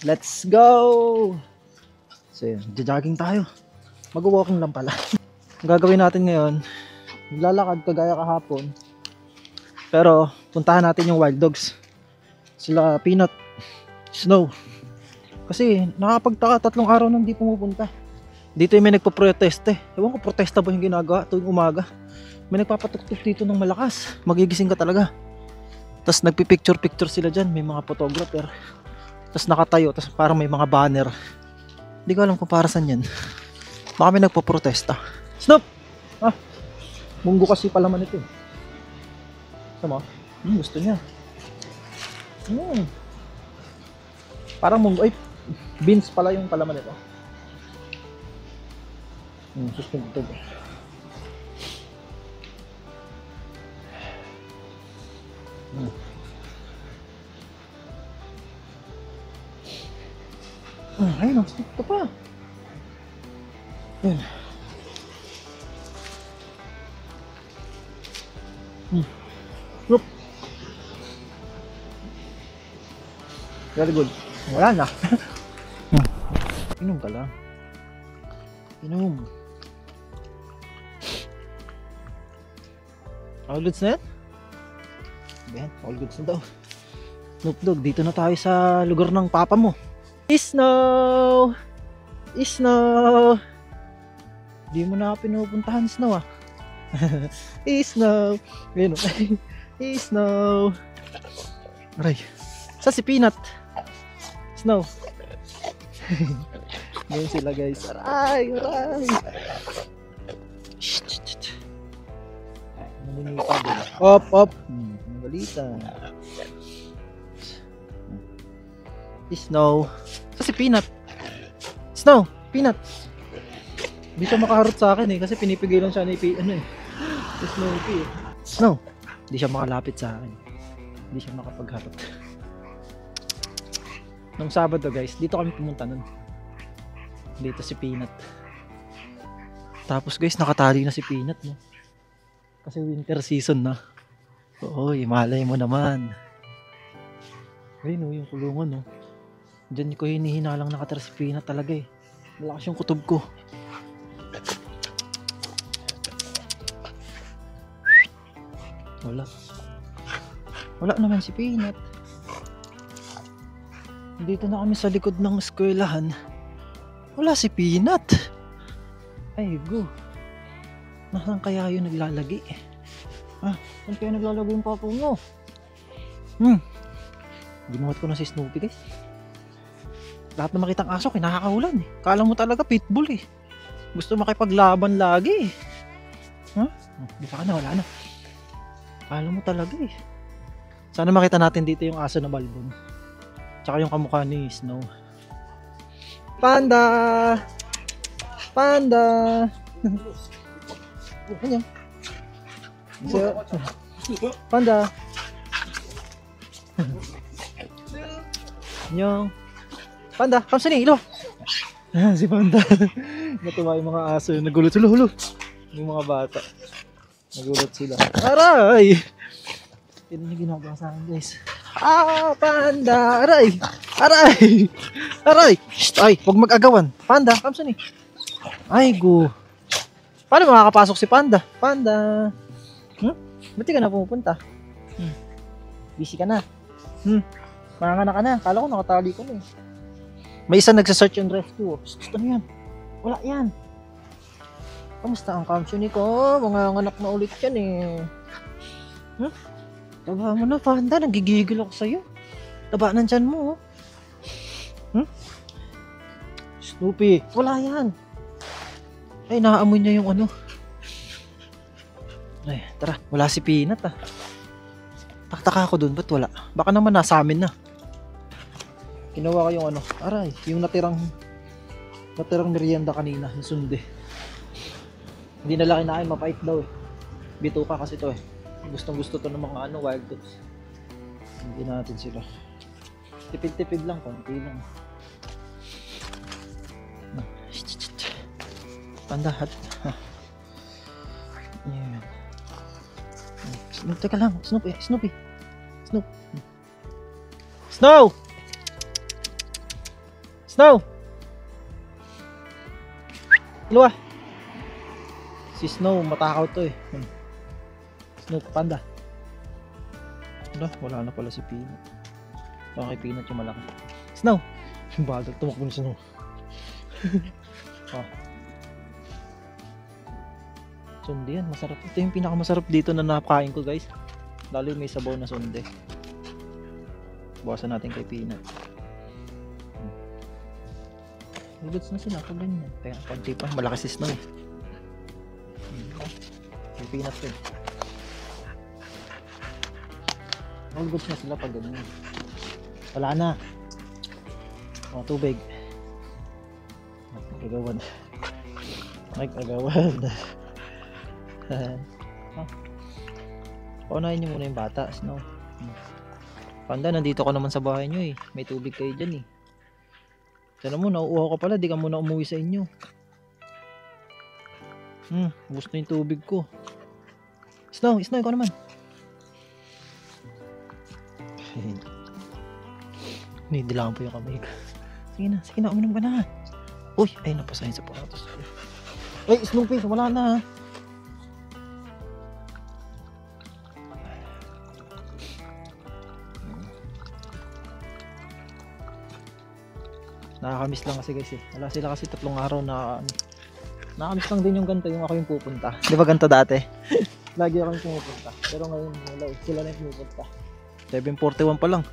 Let's go! So yun, jogging tayo. Mag-walking lang pala. Ang gagawin natin ngayon, maglalakad kagaya kahapon. Pero puntahan natin yung wild dogs. Sila Peanut, Snow. Kasi nakapagtaka 3 araw nang di pumupunta. Dito yung may nagpo-proteste. Ewan ko protesta ba yung ginagawa tuwing umaga. May nagpapatuktok dito ng malakas. Magigising ka talaga. Tapos nagpipicture-picture sila dyan. May mga photographer. Tapos nakatayo. Tapos parang may mga banner. Hindi ko alam kung para saan yan. Baka may nagpo-protesta. Snoop! Ah, munggo kasi palaman ito. Sama? Gusto niya. Parang munggo. Ay, beans pala yung palaman ito. Susugtog. Ayun, ito pa. Ayun. Look. Very good. Wala na. Inom ka lang. Inom. All goods na yan? Ben, all goods na daw. Snoop Dogg, dito na tayo sa lugar ng papa mo. Snow! Snow! Di mo na pinupuntahan, Snow ah. Snow! Ayun o. Snow! Aray. Sa si Peanut? Snow! Ngayon sila guys. Aray! Aray! Naninita din. Op! Op! Balita. Snow. Sa si Peanut. Snow! Peanut! Hindi siya makaharot sa akin kasi pinipigilan siya ni Snoopy eh. Snow! Hindi siya makalapit sa akin. Hindi siya makapagharot. Nung Sabado guys, dito kami pumunta nun. Dito si Peanut. Tapos guys, nakatali na si Peanut no? Kasi winter season na. Oo, malay mo naman. Ayun o, yung kulungan no. Diyan ko hinihinalang nakatira si Peanut talaga eh. Malakas yung kutob ko. Wala naman si Peanut. Dito na kami sa likod ng eskwelahan. Wala si Peanut. Ay go. Nasaan kaya yun naglalagi? Saan kaya naglalagi yung papa mo? Ginuhat ko na si Snoopy guys. Lahat na makitang aso kinakakahulan eh. Kala mo talaga pitbull eh. Gusto makipaglaban lagi eh. Baka na, wala na. Kala mo talaga eh. Sana makita natin dito yung aso na balbon. Tsaka yung kamukha ni Snow. Panda! Panda! Ano yan? Panda! Nyong! Panda! Kamsani! Ilo! Si Panda! Natuwa yung mga aso. Nagulat sila. Hulo! Yung mga bata. Nagulat sila. Aray! Yan yung ginagawa sa akin guys. Panda! Aray! Aray! Aray! Ay! Huwag mag-agawan. Panda! Kamsani! Ay go! Paano makakapasok si Panda? Panda! Ba't di ka na pumupunta? Busy ka na? Manganganak ka na. Kala ko nakatali ko na eh. May isa nagsa-search and rescue. Ano yan? Wala yan. Kamusta ang kamsuni ko? Mga anak na ulit yan eh. Taba mo na Panda. Nagigigil ako sa'yo. Taba ng tiyan mo. Snoopy. Wala yan. Ay, nakaamoy niya yung ano. Ay, tara. Wala si Peanut ah. Taktaka ako dun. Ba't wala? Baka naman nasa amin na. Ginawa ko yung ano. Aray. Yung natirang merienda kanina. Yung sunde. Hindi nila kinain. Mapait daw eh. Bituka kasi to eh. Gustong gusto to ng mga wild dogs. Hindi natin sila. Tipid-tipid lang. Konti lang. Panda hat. Yan. Teka lang. Snoopy. Snow! Snow! Luwa! Si Snow, matakaw to eh. Snow, panda. Wala na pala si Peanut. Okay, Peanut yung malaki. Snow! Bagal, tumakbo ni Snow. Oh. Sundi yan, masarap. Ito yung pinakamasarap dito na napakain ko guys. Lalo yung may sabaw na sundi. Buwasan natin kay Peanut. Goods na sila pag ganyan. Kaya konti pa, malaki si Snow eh. May Peanut din. All goods na sila pag ganyan. Wala na. O, tubig. Nagagawan. Nagagawan. Paunahin nyo muna yung bata, Snow. Panda, nandito ka naman sa bahay nyo eh. May tubig kayo dyan eh. Sana mo, nauuhaw ka pala. Di ka muna umuwi sa inyo. Gusto yung tubig ko. Snow, ikaw naman. Nidilangan po yung kamay ko. Sige na, uminom ka na. Uy, ay napasahin sa pakatos. Ay, Snoopy, wala na. Nakakamiss lang kasi guys eh. Wala sila kasi 3 araw na nakakamiss lang din yung ganito, yung ako yung pupunta. Di ba ganito dati? Lagi ako yung pumupunta. Pero ngayon wala, sila na yung pumupunta. 7:41 pa lang.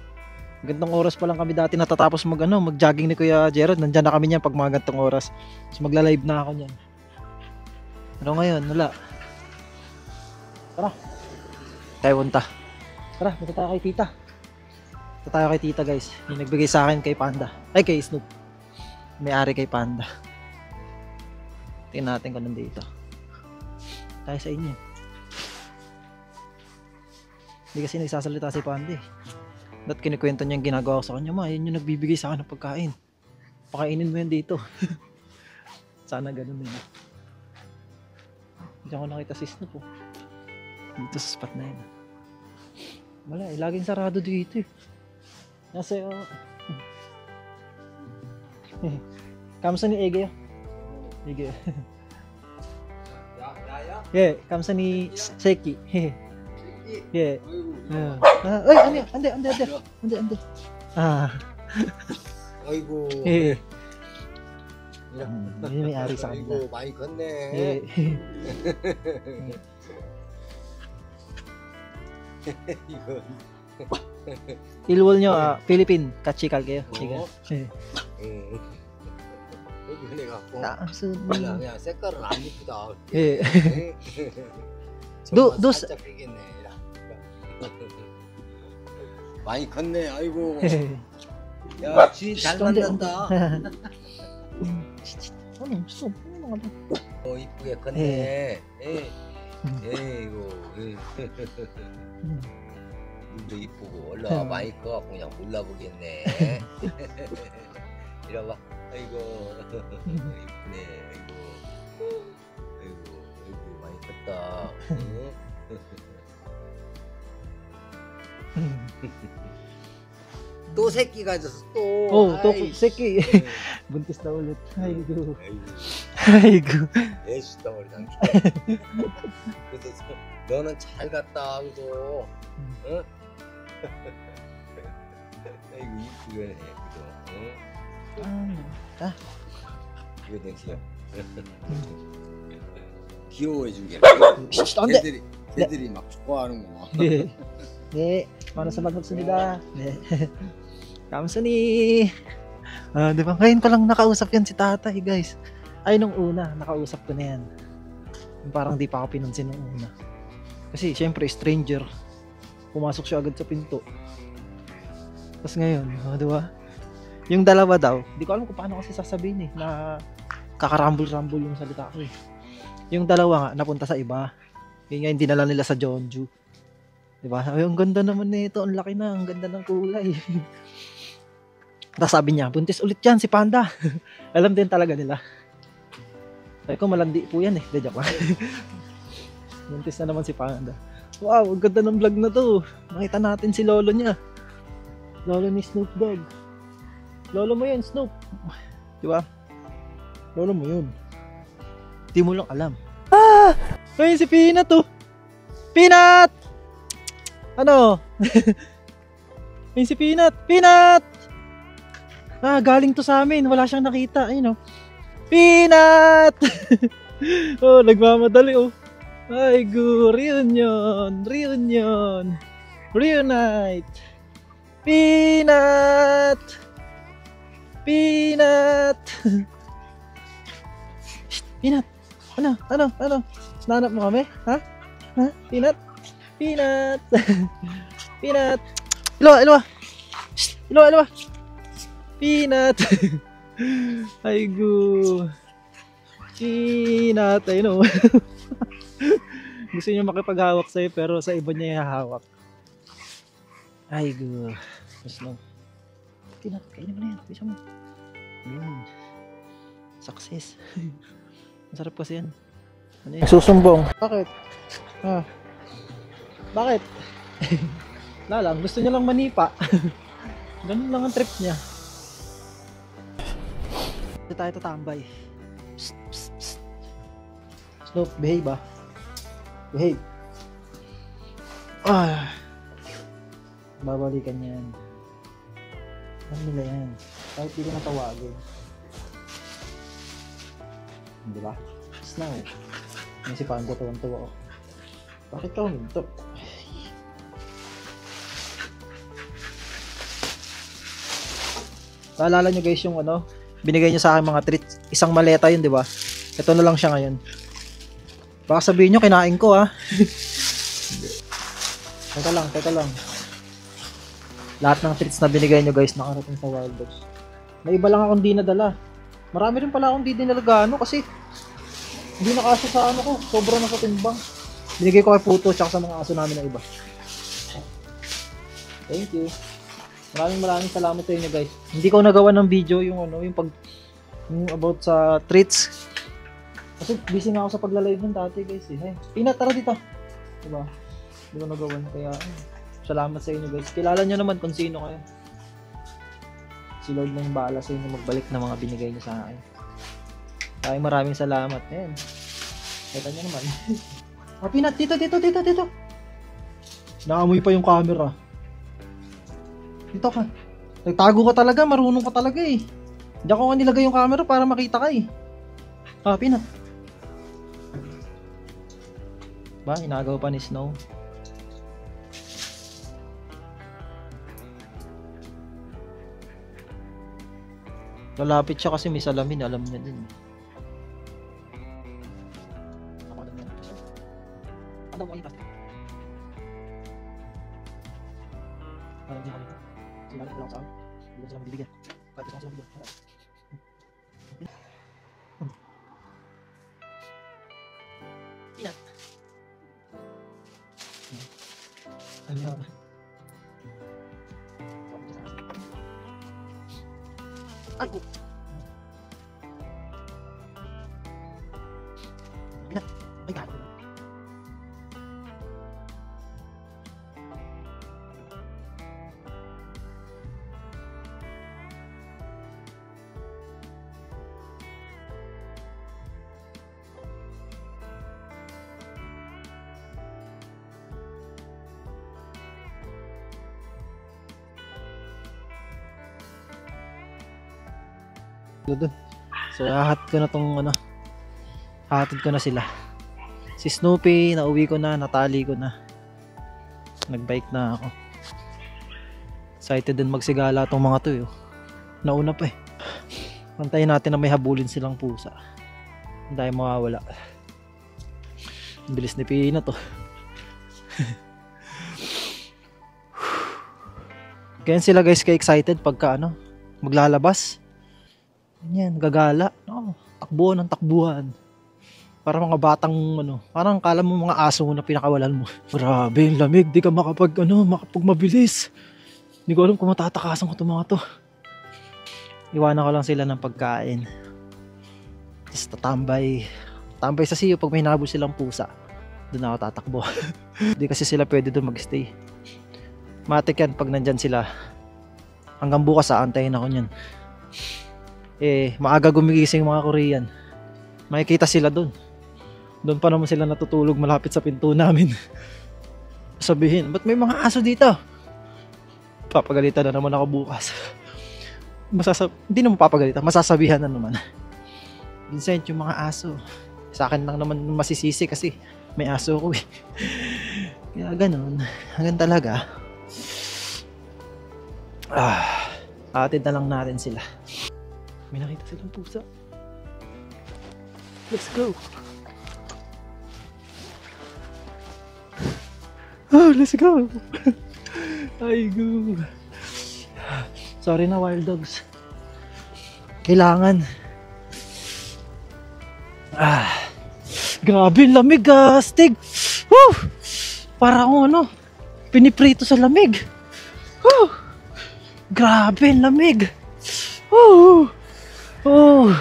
Gantong oras pa lang kami dati natatapos mag-jogging ni Kuya Gerald. Nandiyan na kami niyan pag mga gantong oras. So magla-live na ako niyan. Pero ngayon wala. Tara. Tayo punta. Tara, punta tayo kay tita. Punta tayo kay tita guys. Yung nagbigay sa akin kay Panda. Ay kay Snoop. May-ari kay Panda. Tingnan natin kung nandito. Tayo sa inyo. Hindi kasi nagsasalita si Panda eh. Ba't kinikwento niya yung ginagawa ko sa kanya? Ma, yun yung nagbibigay sa akin ng pagkain. Pakainin mo yan dito. Sana ganun din. Diyan ko nakita si Snoop oh. Dito sa spot na yun. Wala eh, laging sarado dito eh. Nasa kamusta ni Ege? Ege. Yeah, kamusta ni Seki? Yeah. Ay, ande. 아이고. Eh. Yun may ari sa kanila. 아이고, 많이 컸네. Eh. 이거. Ilwol nyo, Philippine. Kachikal kayo. Oo. Eh. 여기 갖고. 그냥 색깔은 안 이쁘다. Eh. 정말 너 살짝 되겠네. 많이 컸네. 아이고. 야, 주인 잘 만난다. 이쁘게 컸네. 에이고. 눈도 이쁘고 올라 많이 커갖고 그냥 몰라보겠네. 이러봐. 아이고 이쁘네. 아이고 많이 컸다. 또 새끼가 있었어 또. 또 새끼. buntis na ulit. 아이고. 애쉬 덩어리 당겨. 그래서 너는 잘 갔다 그래도. 응? 아이고 이쁘게 해 그죠? 응? 이거 내 귀여워해준 게. 안돼. 걔들이 막 좋아하는구나. 네, para sa magsunida. 네. Kamusta ni? Di ba? Ngayon ko lang nakausap yan si tatay, guys. Ay, nung una, nakausap ko na yan. Parang di pa ako pinansin nung una. Kasi, syempre, stranger. Pumasok siya agad sa pinto. Tapos ngayon, di ba? Yung dalawa daw, di ko alam kung paano kasi sasabihin eh, na kakarambol-rambol yung salita ko eh. Yung dalawa nga, napunta sa iba. Yun nga, hindi dinala nila sa Jeonju. Diba? Sabi, ang ganda naman nito, ang laki na, ang ganda ng kulay. Tapos sabi niya, buntis ulit yan si Panda. Alam din talaga nila. Sabi ko, malandi po yan eh. De, joke lang. Buntis na naman si Panda. Wow, ang ganda ng vlog na to. Nakita natin si lolo niya. Lolo ni Snoop Dogg. Lolo mo yun, Snoop. Di ba? Lolo mo yun. Di mo lang alam. Ah! Ayun si Peanut oh. Peanut! Ano? Ayun si Peanut. Peanut! Ah, galing to sa amin. Wala siyang nakita. Ayun oh. Peanut! Oh, nagmamadali oh. Ay, go. Reunion. Reunion. Reunite. Peanut! Peanut! Shh, Peanut! Ano? Nanap mo kami? Ha? Ha? Peanut? Peanut! Peanut! Ilwa! Shh, Ilwa! Peanut! Ay, go! Peanut! Ayun o. Gusto niya makipaghawak sa'yo pero sa iba niya ihahawak. Ay, go. Mas no. Peanut, kainin mo na yan. Bisa mo. Yun. Success. Masarap kasi yan. Ano yan? Susumbong. Bakit? Ah. Bakit? Wala lang. Gusto niya lang manipa. Ganun lang ang trip niya. Dito tayo tatambay. Psst, psst, psst. Snoop, behave ah. Behave. Ah. Babalikan yan. Ano nila yan? Kahit di ko natawagin. Di ba? Snow. Yung si Panda tuwang-tuwa ako. Bakit ka huminto? Naalala nyo guys yung ano, binigay nyo sa akin mga treats. Isang maleta yun, di ba? Ito na lang siya ngayon. Baka sabihin nyo, kinain ko ha. Teka lang. Lahat ng treats na binigay nyo guys, nakarating sa Wild Dogs. May iba lang akong di nadala. Marami rin pala akong di dinalagano kasi hindi nakasya sa ano ko. Sobra na sa timbang. Binigay ko kay Puto tsaka sa mga aso namin na iba. Thank you. Maraming salamat sa inyo guys. Hindi ko nagawa ng video yung ano, yung about sa treats. Kasi busy nga ako sa pagla-live ng dati guys eh. Hey, Peanut, tara dito. Diba? Hindi ko nagawan kaya salamat sa inyo guys. Kilala nyo naman kung sino kayo. Si Lord na yung bahala sa inyo magbalik ng mga binigay niyo sa akin. Maraming salamat. Ayan. Kita nyo naman. Ah, Peanut, dito. Naamoy pa yung camera. Dito ka. Nagtago ka talaga, marunong ka talaga eh. Hindi ako nga nilagay yung camera para makita ka eh. Ah, Peanut. Ba, inagaw pa ni Snow. Lalapit siya kasi may salamin, alam niya din. Ano mo itas? Alam niya kami. Sinalit ko lang sa akin. Hindi ko sila mabibigyan. Kahit gusto ko sila mabibigyan. Peanut. Alam. Ay ko. Peanut. Ay God. Doon. So hahatid ko na sila. Si Snoopy, nauwi ko na, natali ko na. Nagbike na ako. Excited din magsigala tong mga to eh. Nauna pa eh. Pantayin natin na may habulin silang pusa. Hindi tayo mawawala. Ang bilis ni Pina to. Kaya sila guys ka-excited pagka maglalabas. Yan, gagala. Takbuhan ng takbuhan. Para mga batang parang kala mo mga aso na pinakawalan mo. Grabe, yung lamig, di ka makapagmabilis. Hindi ko alam kung matatakasan ko itong mga to. Iwanan ko lang sila ng pagkain. Tapos tambay sa siyo pag may nabul silang pusa. Doon ako tatakbo. Di kasi sila pwede doon magstay. Matik yan pag nandyan sila. Hanggang bukas aantayin ako nyan. maaga gumigising yung mga Korean. Makikita sila doon. Doon pa naman sila natutulog malapit sa pinto namin. Sabihin, ba't may mga aso dito? Papagalitan na naman ako bukas. Hindi naman papagalitan, masasabihan na naman. Vincent, yung mga aso. Sa akin lang naman masisisi kasi may aso ko eh. Kaya ganun. Hanggang talaga. Atid na lang natin sila. May nakita silang pusa. Let's go. Oh, let's go. Ay, go. Sorry na, wild dogs. Kailangan. Grabe, lamig, astig. Woo! Para akong piniprito sa lamig. Woo! Grabe, lamig. Woo! Oh.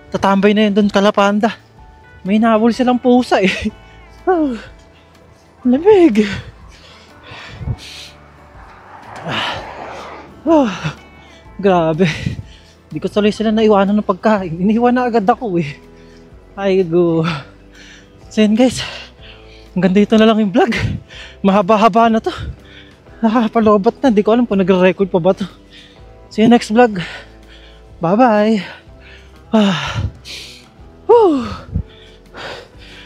Tatambay na yun doon kalapanda. May nabol silang pusa eh. Oh. Lamig. Oh. Grabe. Hindi ko tuloy sila naiwanan ng pagkain. Iniwan na agad ako eh. Ay go. So yun guys. Hanggang dito na lang yung vlog. Mahaba-haba na to. Nakakapalobat na. Hindi ko alam kung nagre-record pa ba to. See you next vlog. Bye-bye.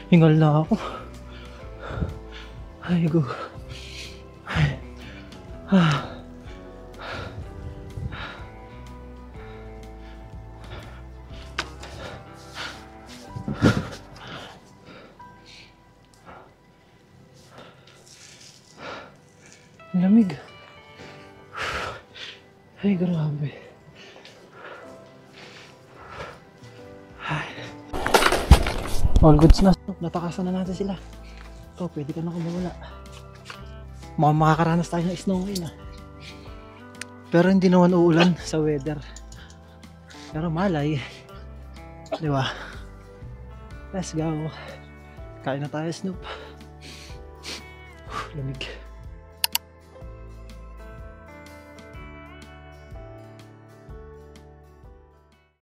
Hingal na ako. Ay go. Lamig. Ay, grabe. All goods na. Natakasan na natin sila. Ito, pwede ka na kumawala. Mukhang makakaranas tayo ng snow ngayon. Pero hindi naman uulan sa weather. Pero malay. Diba? Let's go. Kain na tayo, Snoop. Lamig.